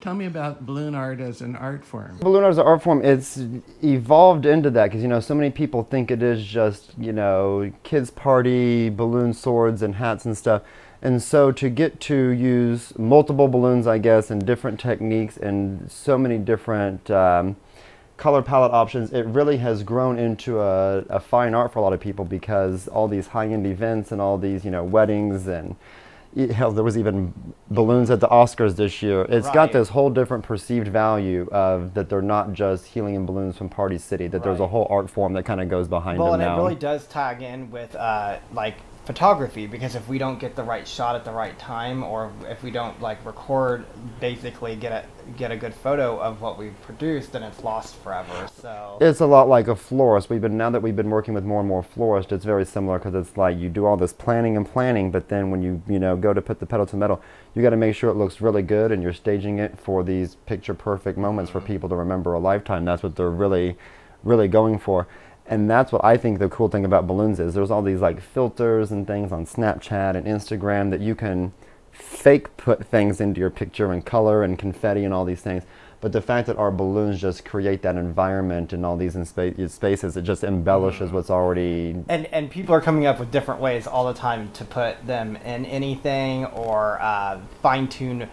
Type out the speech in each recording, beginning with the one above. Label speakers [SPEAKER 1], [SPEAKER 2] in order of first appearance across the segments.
[SPEAKER 1] Tell me about balloon art as an art form.
[SPEAKER 2] Balloon art as an art form, it's evolved into that because, so many people think it is just, kids' party, balloon swords and hats and stuff. And so to get to use multiple balloons, I guess, and different techniques and so many different color palette options, it really has grown into a fine art for a lot of people because all these high-end events and all these, weddings and hell, there was even balloons at the Oscars this year. It's got this whole different perceived value of that they're not just helium balloons from Party City, that there's a whole art form that kind of goes behind them now.
[SPEAKER 3] Well, and it really does tag in with like photography, because if we don't get the right shot at the right time, or if we don't record, basically get a good photo of what we've produced, then it's lost forever. So
[SPEAKER 2] it's a lot like a florist. Now that we've been working with more and more florists, it's very similar because it's like you do all this planning, but then when you go to put the pedal to the metal, you got to make sure it looks really good, and you're staging it for these picture perfect moments for people to remember a lifetime. That's what they're really going for. And that's what I think the cool thing about balloons is. There's all these filters and things on Snapchat and Instagram that you can fake put things into your picture and color and confetti and all these things. But the fact that our balloons just create that environment and all these spaces, it just embellishes what's already...
[SPEAKER 3] And people are coming up with different ways all the time to put them in anything, or fine-tune,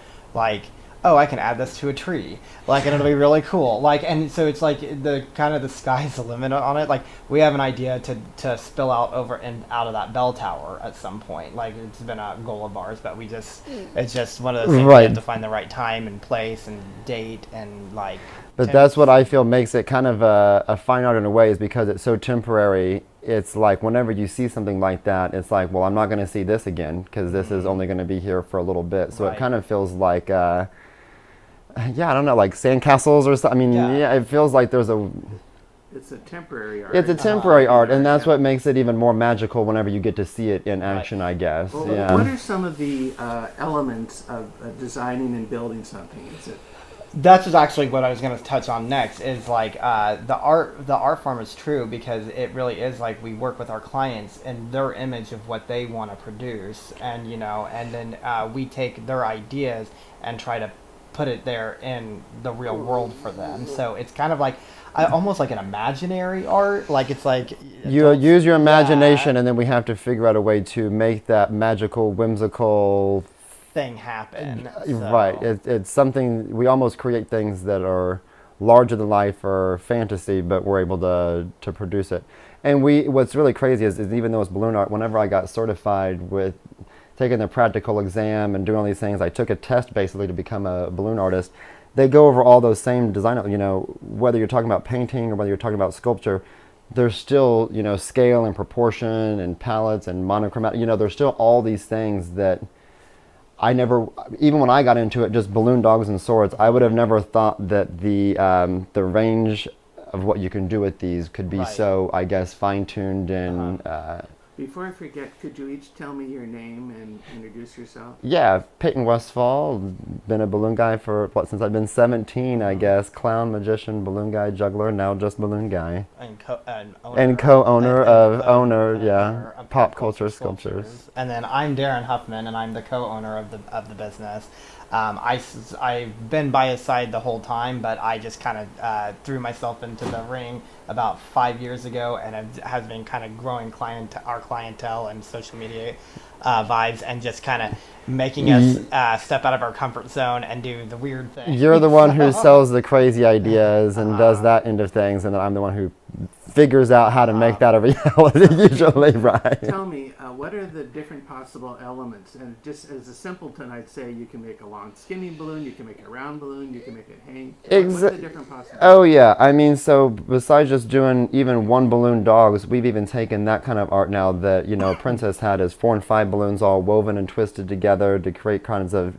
[SPEAKER 3] oh, I can add this to a tree, and it'll be really cool. And so it's the sky's the limit on it. We have an idea to spill out over and out of that bell tower at some point. It's been a goal of ours, but it's just one of those things. We have to find the right time and place and date and
[SPEAKER 2] But that's what I feel makes it kind of a fine art in a way, is because it's so temporary. It's whenever you see something like that, it's well, I'm not going to see this again because this is only going to be here for a little bit. So it kind of feels like... I don't know, like sandcastles or something. It feels like there's a...
[SPEAKER 1] It's a temporary art.
[SPEAKER 2] It's a temporary art, and that's what makes it even more magical whenever you get to see it in action, I guess.
[SPEAKER 1] Well, what are some of the elements of designing and building something?
[SPEAKER 3] That's actually what I was going to touch on next, is the art form is true, because it really is we work with our clients and their image of what they want to produce, and and then we take their ideas and try to put it there in the real world for them. So it's kind of almost like an imaginary art.
[SPEAKER 2] You use your imagination, and then we have to figure out a way to make that magical, whimsical
[SPEAKER 3] thing happen.
[SPEAKER 2] Right. It's something, we almost create things that are larger than life or fantasy, but we're able to produce it. And what's really crazy is even though it's balloon art, whenever I got certified with taking the practical exam and doing all these things, I took a test basically to become a balloon artist. They go over all those same design, whether you're talking about painting or whether you're talking about sculpture, there's still, scale and proportion and palettes and monochromatic, there's still all these things that I never, even when I got into it, just balloon dogs and swords, I would have never thought that the range of what you can do with these could be so, I guess, fine-tuned and...
[SPEAKER 1] Before I forget, could you each tell me your name and introduce yourself?
[SPEAKER 2] Yeah, Peyton Westfall. Been a balloon guy for, since I've been 17, I guess. Clown, magician, balloon guy, juggler, now just balloon guy.
[SPEAKER 3] And
[SPEAKER 2] co-owner of Pop Culture Sculptures.
[SPEAKER 3] And then I'm Darren Huffman, and I'm the co-owner of the business. I've been by his side the whole time, but I just kind of threw myself into the ring about 5 years ago, and it has been kind of growing our clientele and social media vibes, and just kind of making us step out of our comfort zone and do the weird thing.
[SPEAKER 2] You're the one who sells the crazy ideas and does that end of things, and then I'm the one who figures out how to make that a reality, usually, right?
[SPEAKER 1] Tell me, what are the different possible elements? And just as a simpleton, I'd say you can make a long skinny balloon, you can make a round balloon, you can make it hang. What's the different possibilities?
[SPEAKER 2] Oh yeah, so besides just doing even one balloon dogs, we've even taken that kind of art now that, Princess had is 4 and 5 balloons all woven and twisted together to create kinds of,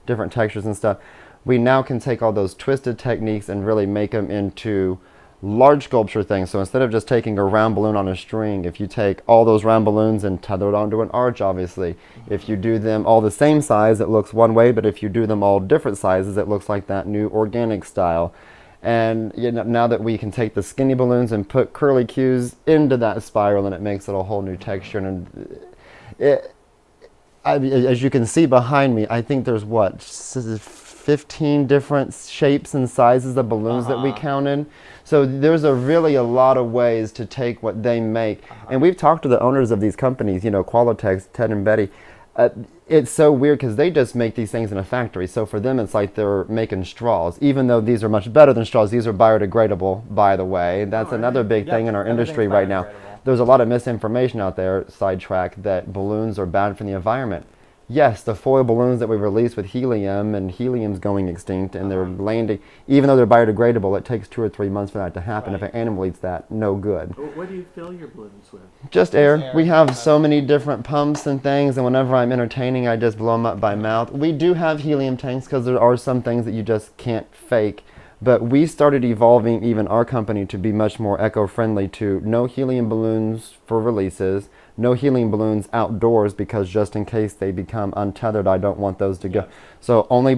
[SPEAKER 2] different textures and stuff. We now can take all those twisted techniques and really make them into large sculpture things. So instead of just taking a round balloon on a string, if you take all those round balloons and tether it onto an arch, obviously, if you do them all the same size, it looks one way, but if you do them all different sizes, it looks like that new organic style. And now that we can take the skinny balloons and put curly cues into that spiral, and it makes it a whole new texture. And as you can see behind me, I think there's 15 different shapes and sizes of balloons that we counted. So there's really a lot of ways to take what they make. And we've talked to the owners of these companies, you know, Qualitex, Ted and Betty. It's so weird because they just make these things in a factory. So for them, it's like they're making straws. Even though these are much better than straws, these are biodegradable, by the way. That's another big thing in our industry right now. There's a lot of misinformation out there, sidetrack, that balloons are bad for the environment. Yes, the foil balloons that we release with helium, and helium's going extinct, and they're landing, even though they're biodegradable, it takes 2 or 3 months for that to happen. If an animal eats that, no good.
[SPEAKER 1] What do you fill your balloons with?
[SPEAKER 2] Just air. We have so many different pumps and things, and whenever I'm entertaining, I just blow them up by mouth. We do have helium tanks because there are some things that you just can't fake. But we started evolving even our company to be much more eco-friendly, to no helium balloons for releases, no helium balloons outdoors, because just in case they become untethered, I don't want those to go. So only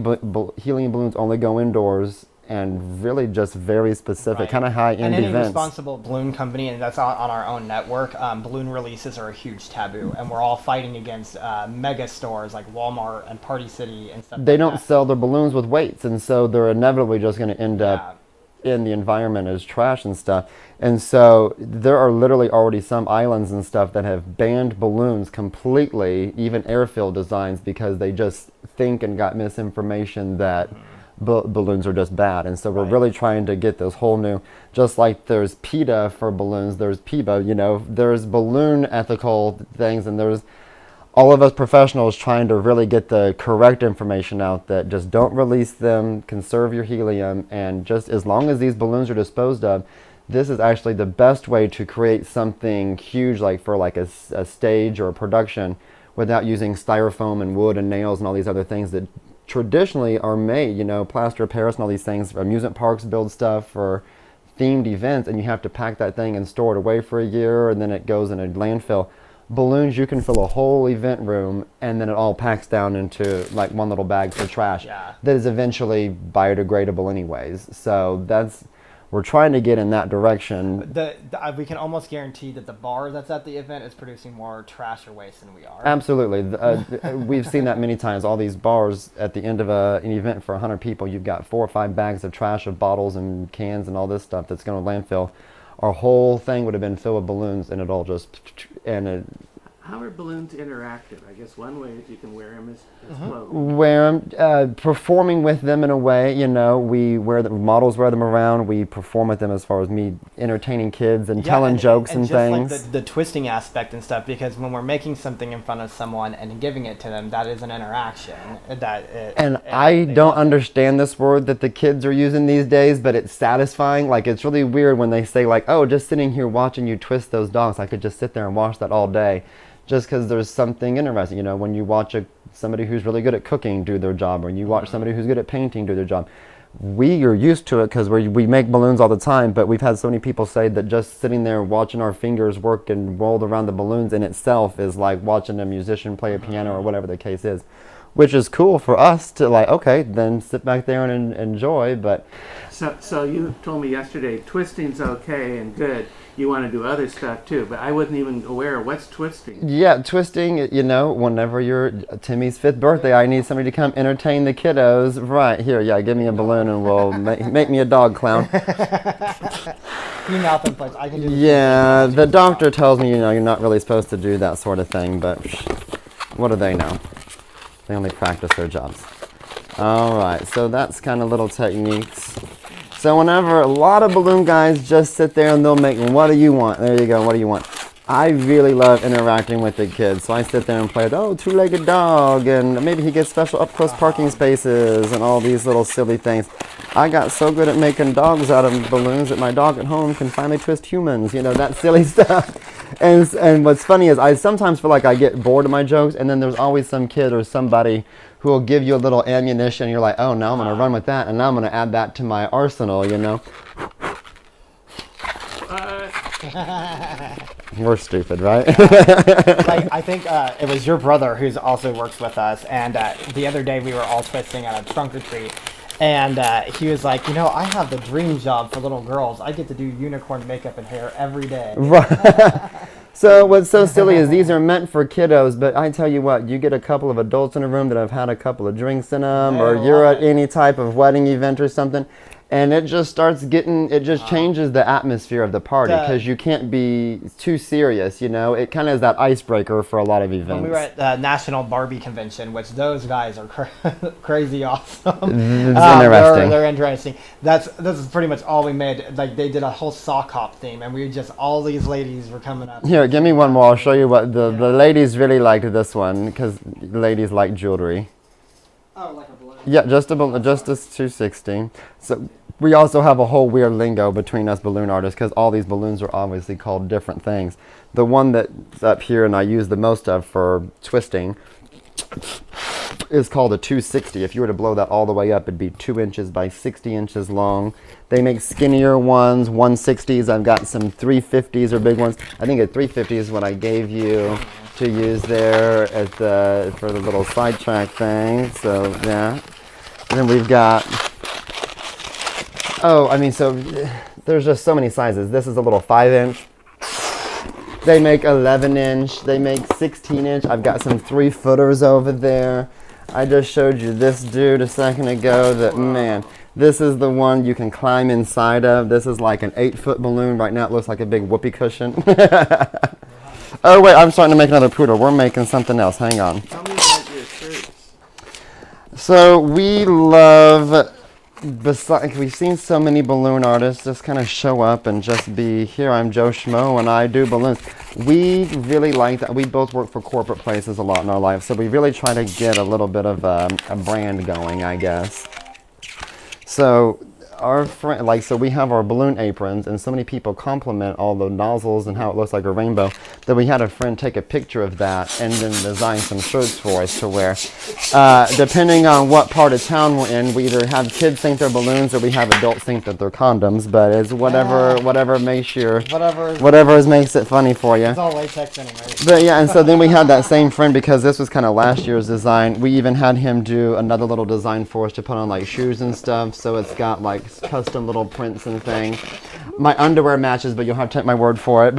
[SPEAKER 2] helium balloons only go indoors, and really just very specific, kind of high-end
[SPEAKER 3] events. And any
[SPEAKER 2] events.
[SPEAKER 3] responsible balloon company, and that's on our own network, balloon releases are a huge taboo, and we're all fighting against mega stores like Walmart and Party City and stuff.
[SPEAKER 2] They don't sell their balloons with weights, and so they're inevitably just going to end up in the environment as trash and stuff. And so there are literally already some islands and stuff that have banned balloons completely, even airfield designs, because they just think and got misinformation that balloons are just bad. And so we're really trying to get this whole new, just like there's PETA for balloons, there's PEBA, you know, there's balloon ethical things, and there's all of us professionals trying to really get the correct information out, that just don't release them, conserve your helium, and just as long as these balloons are disposed of, this is actually the best way to create something huge, like for like a stage or a production, without using styrofoam and wood and nails and all these other things that traditionally are made, you know, plaster of Paris and all these things. Amusement parks build stuff for themed events, and you have to pack that thing and store it away for a year, and then it goes in a landfill. Balloons, you can fill a whole event room, and then it all packs down into like one little bag for trash that is eventually biodegradable anyways. So we're trying to get in that direction.
[SPEAKER 3] We can almost guarantee that the bar that's at the event is producing more trash or waste than we are.
[SPEAKER 2] Absolutely. We've seen that many times. All these bars at the end of an event for 100 people, you've got 4 or 5 bags of trash, of bottles and cans and all this stuff that's going to landfill. Our whole thing would have been filled with balloons, and it all just...
[SPEAKER 1] How are balloons interactive? I guess one way is you can wear them as clothes.
[SPEAKER 2] Wear them, performing with them in a way, you know, models wear them around, we perform with them as far as me entertaining kids and telling jokes and things.
[SPEAKER 3] Like the twisting aspect and stuff, because when we're making something in front of someone and giving it to them, that is an interaction.
[SPEAKER 2] I don't understand this word that the kids are using these days, but it's satisfying. Like, it's really weird when they say like, oh, just sitting here watching you twist those dogs, I could just sit there and watch that all day. Just because there's something interesting, you know, when you watch somebody who's really good at cooking do their job, or you watch somebody who's good at painting do their job. We are used to it because we make balloons all the time, but we've had so many people say that just sitting there watching our fingers work and roll around the balloons in itself is like watching a musician play a piano or whatever the case is, which is cool for us to like, okay, then sit back there and enjoy. But
[SPEAKER 1] so you told me yesterday twisting's okay and good. You want to do other stuff too, but I wasn't even aware of what's twisting.
[SPEAKER 2] Yeah, twisting, you know, whenever you're Timmy's 5th birthday, I need somebody to come entertain the kiddos. Right, here, give me a balloon and we'll make me a dog clown.
[SPEAKER 3] Mouth inflates. I can do
[SPEAKER 2] the doctor tells me, you know, you're not really supposed to do that sort of thing, but what do they know? They only practice their jobs. All right, so that's kind of little techniques. So whenever a lot of balloon guys just sit there and they'll make, what do you want? There you go, what do you want? I really love interacting with the kids. So I sit there and play, two-legged dog, and maybe he gets special up-close parking spaces and all these little silly things. I got so good at making dogs out of balloons that my dog at home can finally twist humans, you know, that silly stuff. And what's funny is I sometimes feel like I get bored of my jokes, and then there's always some kid or somebody who will give you a little ammunition, and you're like, oh, now I'm going to run with that, and now I'm going to add that to my arsenal, you know? We're stupid, right?
[SPEAKER 3] Like, I think it was your brother who also works with us, and the other day we were all twisting at a trunk or treat, and he was like, you know, I have the dream job for little girls. I get to do unicorn makeup and hair every day.
[SPEAKER 2] Right. So what's so silly is these are meant for kiddos, but I tell you what, you get a couple of adults in a room that have had a couple of drinks in them, or
[SPEAKER 3] They
[SPEAKER 2] you're
[SPEAKER 3] love
[SPEAKER 2] at
[SPEAKER 3] it.
[SPEAKER 2] any type of wedding event or something, and it just starts getting, it just changes the atmosphere of the party
[SPEAKER 3] The-
[SPEAKER 2] because you can't be too serious, you know? It kind of is that icebreaker for a lot of events.
[SPEAKER 3] When we were at the National Barbie Convention, which those guys are crazy awesome.
[SPEAKER 2] It's
[SPEAKER 3] They're,
[SPEAKER 2] interesting.
[SPEAKER 3] they're interesting. This is pretty much all we made. Like they did a whole sock hop theme, and we just all these ladies were coming up.
[SPEAKER 2] Here, give me one more. I'll show you what the ladies really liked this one because ladies like jewelry.
[SPEAKER 3] Oh, like a balloon.
[SPEAKER 2] Yeah, just a 260. So we also have a whole weird lingo between us balloon artists because all these balloons are obviously called different things. The one that's up here and I use the most of for twisting is called a 260. If you were to blow that all the way up, it'd be 2 inches by 60 inches long. They make skinnier ones, 160s. I've got some 350s or big ones. I think a 350 is what I gave you to use there at the for the little sidetrack thing. So yeah. And then we've got, so there's just so many sizes. This is a little 5-inch. They make 11-inch. They make 16-inch. I've got some 3-footers over there. I just showed you this dude a second ago that, man, this is the one you can climb inside of. This is like an 8-foot balloon. Right now it looks like a big whoopee cushion. Oh, wait, I'm starting to make another poodle. We're making something else. Hang on.
[SPEAKER 1] Tell me about your shirts.
[SPEAKER 2] So we love, we've seen so many balloon artists just kind of show up and just be, here I'm Joe Schmo and I do balloons. We really like that. We both work for corporate places a lot in our life, so we really try to get a little bit of a brand going, I guess. So our friend, so we have our balloon aprons, and so many people compliment all the nozzles and how it looks like a rainbow that we had a friend take a picture of that and then design some shirts for us to wear. Depending on what part of town we're in, we either have kids think they're balloons or we have adults think that they're condoms. But it's whatever makes whatever makes it funny for you.
[SPEAKER 3] It's all latex anyway.
[SPEAKER 2] But yeah, and so then we had that same friend, because this was kind of last year's design. We even had him do another little design for us to put on like shoes and stuff. So it's got like custom little prints and things. My underwear matches, but you'll have to take my word for it.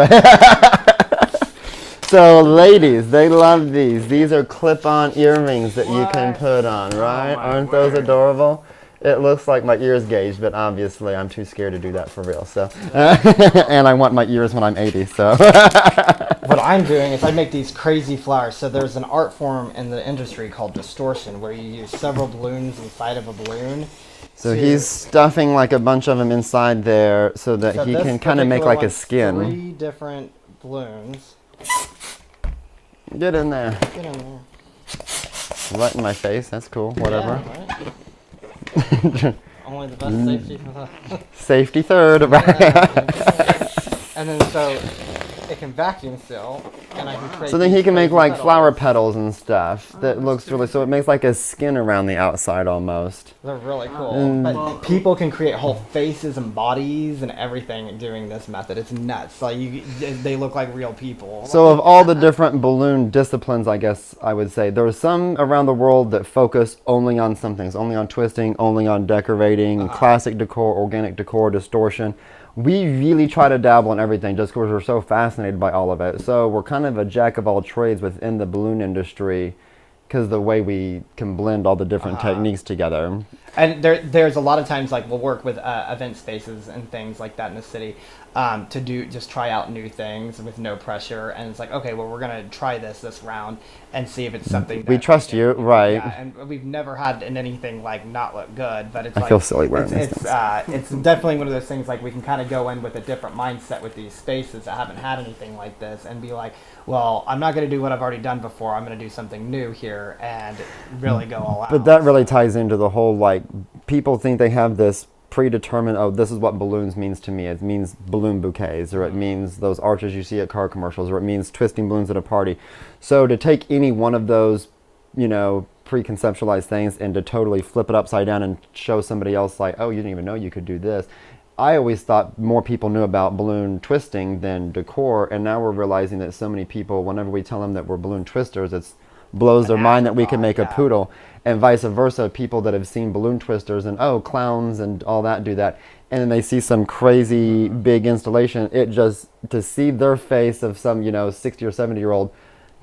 [SPEAKER 2] So ladies, they love these. These are clip-on earrings that you can put on, right?
[SPEAKER 1] my
[SPEAKER 2] Aren't those
[SPEAKER 1] word.
[SPEAKER 2] adorable? It looks like my ears gauged, but obviously I'm too scared to do that for real. So, and I want my ears when I'm 80. So.
[SPEAKER 3] What I'm doing is I make these crazy flowers. So there's an art form in the industry called distortion, where you use several balloons inside of a balloon.
[SPEAKER 2] So he's stuffing like a bunch of them inside there so that
[SPEAKER 3] So
[SPEAKER 2] he
[SPEAKER 3] this
[SPEAKER 2] can kind of make
[SPEAKER 3] particular
[SPEAKER 2] like a
[SPEAKER 3] one's
[SPEAKER 2] skin.
[SPEAKER 3] 3 different balloons.
[SPEAKER 2] Get in there.
[SPEAKER 3] Get in there.
[SPEAKER 2] Right in my face. That's cool. Whatever.
[SPEAKER 3] Yeah, right? Only the best safety for the.
[SPEAKER 2] Safety third.
[SPEAKER 3] And then so it can vacuum seal, and I can create.
[SPEAKER 2] So then he
[SPEAKER 3] these
[SPEAKER 2] can make
[SPEAKER 3] crazy
[SPEAKER 2] like
[SPEAKER 3] petals.
[SPEAKER 2] flower petals and stuff. That looks really, so it makes like a skin around the outside almost.
[SPEAKER 3] They're really cool.
[SPEAKER 2] Mm.
[SPEAKER 3] But people can create whole faces and bodies and everything doing this method. It's nuts. Like they look like real people.
[SPEAKER 2] So of all the different balloon disciplines, I guess I would say, there are some around the world that focus only on some things, only on twisting, only on decorating, classic decor, organic decor, distortion. We really try to dabble in everything just because we're so fascinated by all of it. So we're kind of a jack of all trades within the balloon industry because the way we can blend all the different techniques together.
[SPEAKER 3] And there's a lot of times like we'll work with event spaces and things like that in the city to just try out new things with no pressure. And it's like, okay, well, we're going to try this round and see if it's something
[SPEAKER 2] We
[SPEAKER 3] that
[SPEAKER 2] trust you, right.
[SPEAKER 3] Yeah, and we've never had anything like not look good, but it's
[SPEAKER 2] I
[SPEAKER 3] like,
[SPEAKER 2] feel silly wearing
[SPEAKER 3] it's,
[SPEAKER 2] these
[SPEAKER 3] it's definitely one of those things like we can kind of go in with a different mindset with these spaces that haven't had anything like this and be like, well, I'm not going to do what I've already done before. I'm going to do something new here and really go all out.
[SPEAKER 2] But that really ties into the whole, like, people think they have this predetermined, oh, this is what balloons means to me. It means balloon bouquets, or it means those arches you see at car commercials, or it means twisting balloons at a party. So to take any one of those, you know, preconceptualized things and to totally flip it upside down and show somebody else like, oh, you didn't even know you could do this. I always thought more people knew about balloon twisting than decor, and now we're realizing that so many people, whenever we tell them that we're balloon twisters, it's blows their
[SPEAKER 3] An
[SPEAKER 2] mind that we can
[SPEAKER 3] afterthought,
[SPEAKER 2] make a
[SPEAKER 3] yeah.
[SPEAKER 2] poodle, and vice versa. People that have seen balloon twisters and clowns and all that do that, and then they see some crazy big installation. It just to see their face of some 60 or 70-year-old,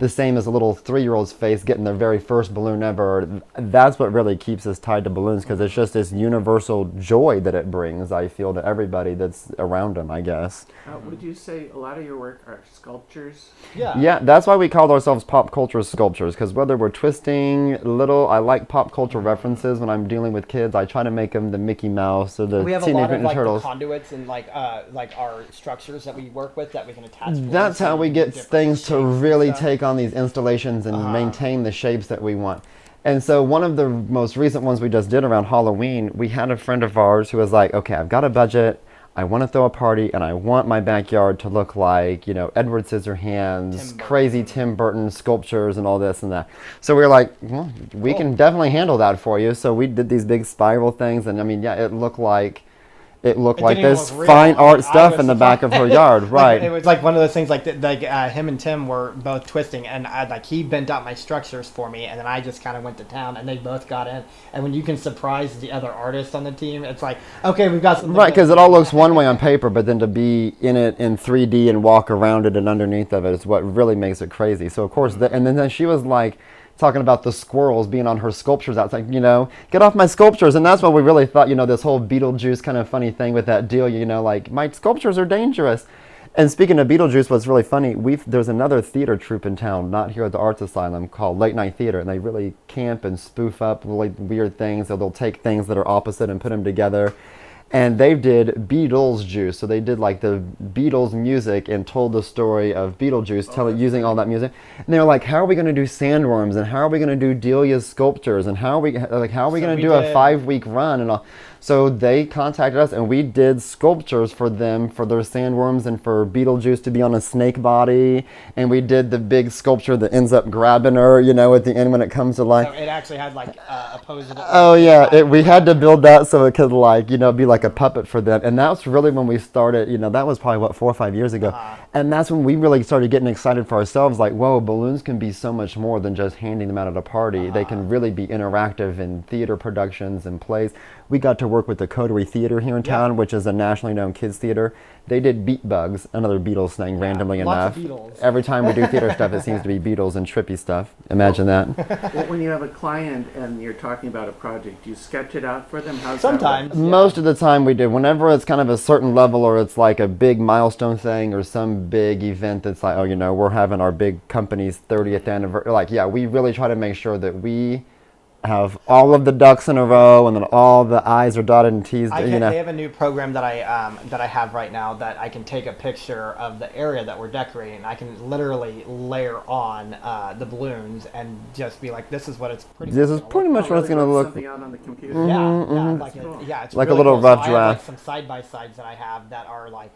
[SPEAKER 2] the same as a little 3-year-old's face getting their very first balloon ever. That's what really keeps us tied to balloons, because it's just this universal joy that it brings, I feel, to everybody that's around them, I guess.
[SPEAKER 1] Would you say a lot of your work are sculptures?
[SPEAKER 2] Yeah, that's why we called ourselves pop culture sculptures, because whether we're twisting I like pop culture references when I'm dealing with kids. I try to make them the Mickey Mouse or the
[SPEAKER 3] We have a
[SPEAKER 2] Teenage
[SPEAKER 3] lot of
[SPEAKER 2] Mutant
[SPEAKER 3] like the
[SPEAKER 2] Turtles.
[SPEAKER 3] conduits and like our structures that we work with that we can attach.
[SPEAKER 2] That's how we get
[SPEAKER 3] different
[SPEAKER 2] things to
[SPEAKER 3] shapes and
[SPEAKER 2] really
[SPEAKER 3] stuff.
[SPEAKER 2] take on these installations and maintain the shapes that we want. And so one of the most recent ones we just did around Halloween, we had a friend of ours who was like, okay, I've got a budget, I want to throw a party, and I want my backyard to look like, Edward Scissorhands, crazy Tim Burton sculptures and all this and that. So we were like, well, we can definitely handle that for you. So we did these big spiral things, and I mean, yeah, it looked like
[SPEAKER 3] didn't even
[SPEAKER 2] this
[SPEAKER 3] look real.
[SPEAKER 2] fine art
[SPEAKER 3] I
[SPEAKER 2] stuff
[SPEAKER 3] was
[SPEAKER 2] in the back of her yard, right?
[SPEAKER 3] It was like one of those things like him and Tim were both twisting, and he bent out my structures for me, and then I just kind of went to town, and they both got in. And when you can surprise the other artists on the team, it's like, okay, we've got something.
[SPEAKER 2] Right, because it all looks one way on paper, but then to be in it in 3D and walk around it and underneath of it is what really makes it crazy. So of course, and then she was like talking about the squirrels being on her sculptures outside, get off my sculptures. And that's what we really thought, this whole Beetlejuice kind of funny thing with that deal, like my sculptures are dangerous. And speaking of Beetlejuice, what's really funny, there's another theater troupe in town, not here at the Arts Asylum, called Late Night Theater, and they really camp and spoof up really weird things. So they'll take things that are opposite and put them together. And they did Beatles Juice, so they did like the Beatles music and told the story of Beetlejuice, using all that music. And they were like, "How are we going to do sandworms? And how are we going to do Delia's sculptures? And how are we going to do a 5-week run and all?" So they contacted us, and we did sculptures for them for their sandworms and for Beetlejuice to be on a snake body. And we did the big sculpture that ends up grabbing her, at the end when it comes to life.
[SPEAKER 3] So it actually had like opposable.
[SPEAKER 2] Oh yeah, we had to build that so it could be like a puppet for them. And that's really when we started, that was probably 4 or 5 years ago. And that's when we really started getting excited for ourselves, like, whoa, balloons can be so much more than just handing them out at a party. They can really be interactive in theater productions and plays. We got to work with the Coterie Theater here in town, which is a nationally known kids theater. They did Beat Bugs, another Beatles thing, randomly
[SPEAKER 3] lots
[SPEAKER 2] enough.
[SPEAKER 3] of Beatles.
[SPEAKER 2] Every time we do theater stuff, it seems to be Beatles and trippy stuff. Imagine that.
[SPEAKER 1] Well, when you have a client and you're talking about a project, do you sketch it out for them? How's
[SPEAKER 3] Sometimes.
[SPEAKER 1] that work?
[SPEAKER 2] Most of the time we do. Whenever it's kind of a certain level or it's like a big milestone thing or some big event that's like, we're having our big company's 30th anniversary. We really try to make sure that we have all of the ducks in a row and then all the I's are dotted and T's.
[SPEAKER 3] They have a new program that I have right now that I can take a picture of the area that we're decorating. I can literally layer on the balloons and just be like, this is what it's pretty.
[SPEAKER 2] This is pretty much what it's going to look
[SPEAKER 1] Something out on the computer.
[SPEAKER 3] It's
[SPEAKER 2] like a
[SPEAKER 3] really
[SPEAKER 2] little
[SPEAKER 3] cool.
[SPEAKER 2] rough
[SPEAKER 3] So I have,
[SPEAKER 2] draft.
[SPEAKER 3] some side by sides that I have that are like,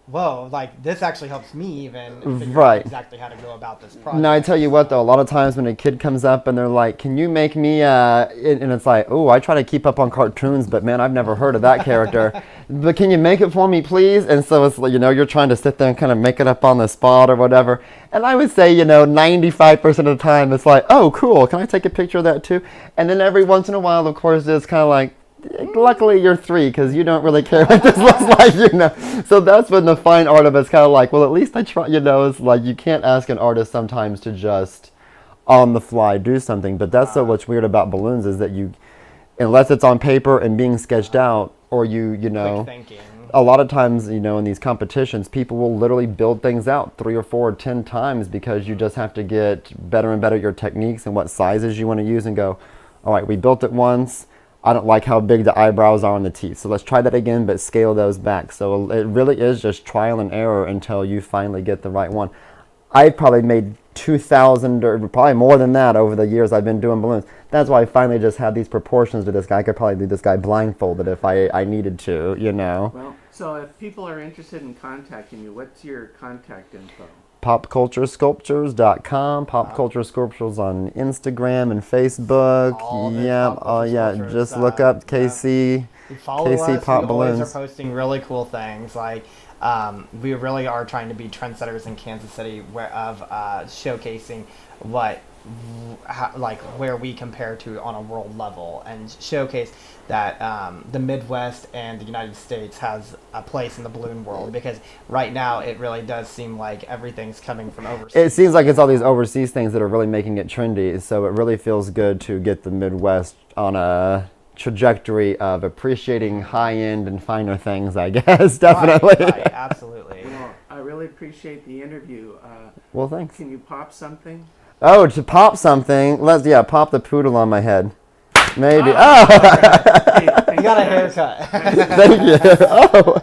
[SPEAKER 3] whoa, like this actually helps me even figure
[SPEAKER 2] Right.
[SPEAKER 3] out exactly how to go about this project.
[SPEAKER 2] Now I tell you what though, a lot of times when a kid comes up and they're like, "Can you make me?" And it's like, "Oh, I try to keep up on cartoons, but man, I've never heard of that character. But can you make it for me, please?" And so it's like, you're trying to sit there and kind of make it up on the spot or whatever. And I would say, 95% of the time, it's like, "Oh, cool. Can I take a picture of that too?" And then every once in a while, of course, it's kind of like, luckily you're 3 because you don't really care what this looks like, So that's when the fine art of it's kind of like, well, at least I try, it's like you can't ask an artist sometimes to just on the fly do something. But that's so what's weird about balloons is that unless it's on paper and being sketched out, or
[SPEAKER 3] Quick thinking.
[SPEAKER 2] a lot of times, in these competitions, people will literally build things out 3 or 4 or 10 times because you just have to get better and better at your techniques and what sizes you want to use and go, all right, we built it once. I don't like how big the eyebrows are on the teeth. So let's try that again, but scale those back. So it really is just trial and error until you finally get the right one. I've probably made 2,000 or probably more than that over the years I've been doing balloons. That's why I finally just had these proportions to this guy. I could probably do this guy blindfolded if I needed to,
[SPEAKER 1] Well, so if people are interested in contacting you, what's your contact info?
[SPEAKER 2] PopCultureSculptures.com, Pop Culture Sculptures on Instagram and Facebook.
[SPEAKER 3] All the
[SPEAKER 2] Yeah,
[SPEAKER 3] Pop Culture Sculptures,
[SPEAKER 2] just look up KC.
[SPEAKER 3] Follow
[SPEAKER 2] KC
[SPEAKER 3] us.
[SPEAKER 2] Pop
[SPEAKER 3] We always
[SPEAKER 2] Balloons.
[SPEAKER 3] are posting really cool things. Like we really are trying to be trendsetters in Kansas City of showcasing what like where we compare to on a world level, and showcase that the Midwest and the United States has a place in the balloon world, because right now it really does seem like everything's coming from overseas.
[SPEAKER 2] It seems like it's all these overseas things that are really making it trendy. So it really feels good to get the Midwest on a trajectory of appreciating high-end and finer things, I guess. Definitely.
[SPEAKER 3] Right, absolutely.
[SPEAKER 1] Well, I really appreciate the interview.
[SPEAKER 2] Well, thanks.
[SPEAKER 1] Can you pop something?
[SPEAKER 2] Oh, to pop something, pop the poodle on my head. Maybe.
[SPEAKER 1] Hey,
[SPEAKER 3] You got a haircut.
[SPEAKER 2] Thank you. Oh.